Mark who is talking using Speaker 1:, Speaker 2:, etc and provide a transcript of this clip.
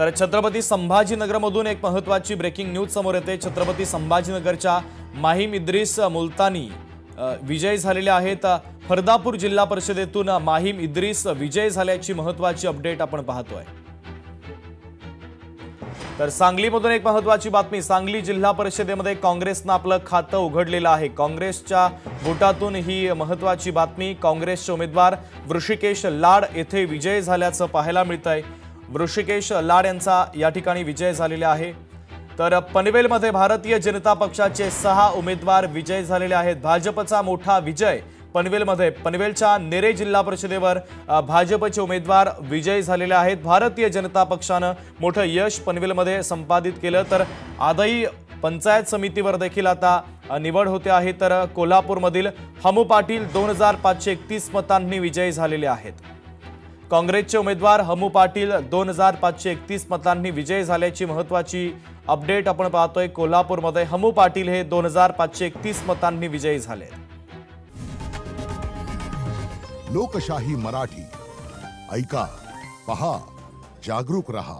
Speaker 1: तर छत्रपती संभाजीनगरमधून एक महत्त्वाची ब्रेकिंग न्यूज समोर येते। छत्रपती संभाजीनगरच्या माहीम इद्रिस मुलतानी विजय झालेले आहेत। फरदापूर जिल्हा परिषदेतून माहीम इद्रिस विजय झाल्याची महत्त्वाची अपडेट आपण पाहतोय। तर सांगलीमधून एक महत्त्वाची बातमी। सांगली जिल्हा परिषदेमध्ये काँग्रेसने आपलं खातं उघडलेलं आहे। काँग्रेसच्या वोटातून ही महत्त्वाची बातमी। काँग्रेसचे उमेदवार वृषिकेश लाड येथे विजय झाल्याचं पाहायला मिळतंय। वृषिकेश लाड यांचा या ठिकाणी विजय झालेला आहे। तर पनवेलमध्ये भारतीय जनता पक्षाचे 6 उमेदवार विजय झालेले आहेत। भाजपचा मोठा विजय पनवेलमध्ये। पनवेलच्या नेरे जिल्हा परिषदेवर भाजपचे उमेदवार विजय झालेले आहेत। भारतीय जनता पक्षानं मोठं यश पनवेलमध्ये संपादित केलं। तर आदई पंचायत समितीवर देखील आता निवड होते आहे। तर कोल्हापूरमधील हमू पाटील 2531 मतांनी विजयी झालेले आहेत। काँग्रेसचे उमेदवार हमू पाटील 2531 मतांनी विजय झाल्याची महत्त्वाची अपडेट आपण पाहतोय। कोल्हापूरमध्ये हमू पाटील हे 2531 मतांनी विजयी झाले।
Speaker 2: लोकशाही मराठी ऐका, पहा, जागरूक रहा।